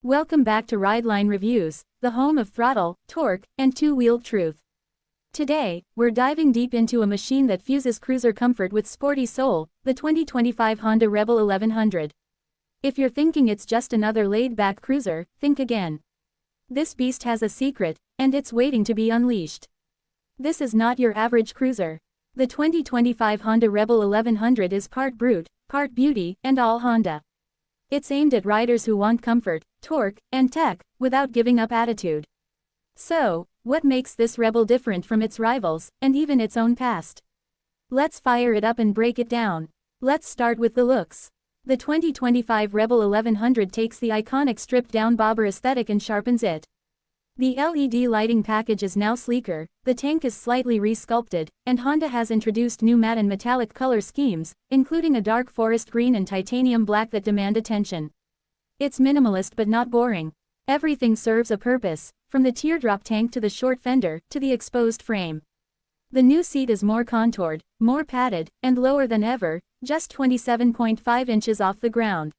Welcome back to Rideline Reviews, the home of throttle, torque, and two-wheeled truth. Today, we're diving deep into a machine that fuses cruiser comfort with sporty soul, the 2025 Honda Rebel 1100. If you're thinking it's just another laid-back cruiser, think again. This beast has a secret, and it's waiting to be unleashed. This is not your average cruiser. The 2025 Honda Rebel 1100 is part brute, part beauty, and all Honda. It's aimed at riders who want comfort, torque, and tech, without giving up attitude. So, what makes this Rebel different from its rivals, and even its own past? Let's fire it up and break it down. Let's start with the looks. The 2025 Rebel 1100 takes the iconic stripped-down bobber aesthetic and sharpens it. The LED lighting package is now sleeker, the tank is slightly re-sculpted, and Honda has introduced new matte and metallic color schemes, including a dark forest green and titanium black that demand attention. It's minimalist but not boring. Everything serves a purpose, from the teardrop tank to the short fender, to the exposed frame. The new seat is more contoured, more padded, and lower than ever, just 27.5 inches off the ground.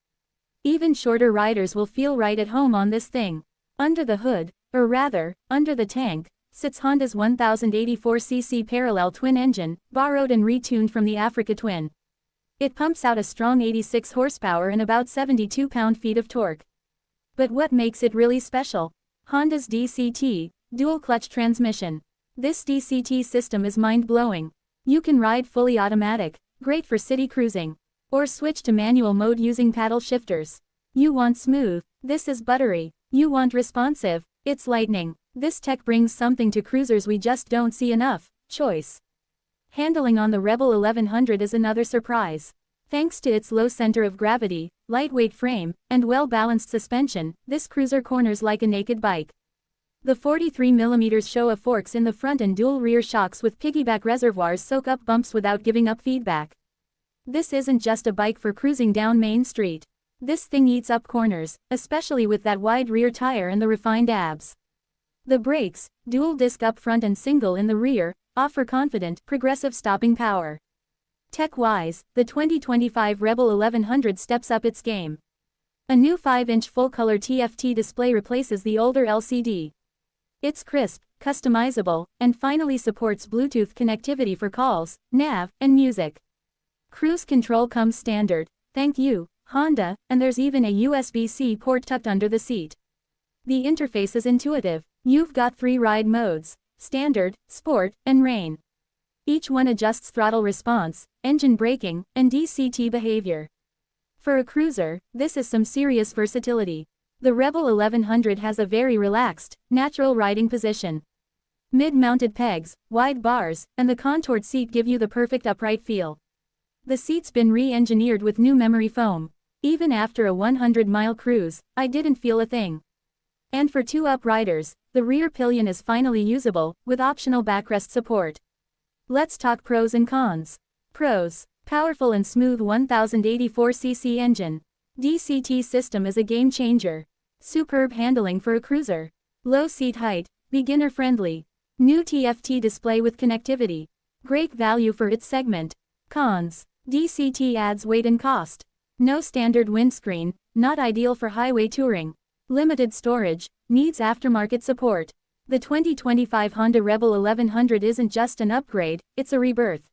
Even shorter riders will feel right at home on this thing. Under the hood, or rather, under the tank, sits Honda's 1084cc parallel twin engine, borrowed and retuned from the Africa Twin. It pumps out a strong 86 horsepower and about 72 pound-feet of torque. But what makes it really special? Honda's DCT, dual-clutch transmission. This DCT system is mind-blowing. You can ride fully automatic, great for city cruising, or switch to manual mode using paddle shifters. You want smooth, this is buttery. You want responsive, it's lightning. This tech brings something to cruisers we just don't see enough: choice. Handling on the Rebel 1100 is another surprise. Thanks to its low center of gravity, lightweight frame, and well-balanced suspension, this cruiser corners like a naked bike. The 43mm show of forks in the front and dual rear shocks with piggyback reservoirs soak up bumps without giving up feedback. This isn't just a bike for cruising down Main Street. This thing eats up corners, especially with that wide rear tire and the refined abs. The brakes, dual disc up front and single in the rear, offer confident, progressive stopping power. Tech-wise, the 2025 Rebel 1100 steps up its game. A new 5-inch full-color TFT display replaces the older LCD. It's crisp, customizable, and finally supports Bluetooth connectivity for calls, nav, and music. Cruise control comes standard, thank you, Honda, and there's even a USB-C port tucked under the seat. The interface is intuitive. You've got 3 ride modes: standard, sport, and rain. Each one adjusts throttle response, engine braking, and DCT behavior. For a cruiser, this is some serious versatility. The Rebel 1100 has a very relaxed, natural riding position. Mid-mounted pegs, wide bars, and the contoured seat give you the perfect upright feel. The seat's been re-engineered with new memory foam. Even after a 100-mile cruise, I didn't feel a thing. And for 2 upriders, the rear pillion is finally usable, with optional backrest support. Let's talk pros and cons. Pros: powerful and smooth 1084cc engine. DCT system is a game changer. Superb handling for a cruiser. Low seat height, beginner friendly. New TFT display with connectivity. Great value for its segment. Cons: DCT adds weight and cost. No standard windscreen, not ideal for highway touring. Limited storage, needs aftermarket support. The 2025 Honda Rebel 1100 isn't just an upgrade, it's a rebirth.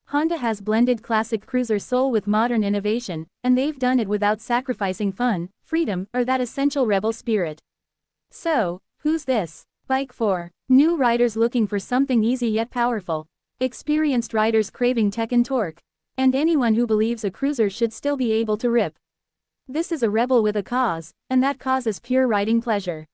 Honda has blended classic cruiser soul with modern innovation, and they've done it without sacrificing fun, freedom, or that essential Rebel spirit. So, who's this bike for? New riders looking for something easy yet powerful. Experienced riders craving tech and torque. And anyone who believes a cruiser should still be able to rip. This is a Rebel with a cause, and that cause is pure riding pleasure.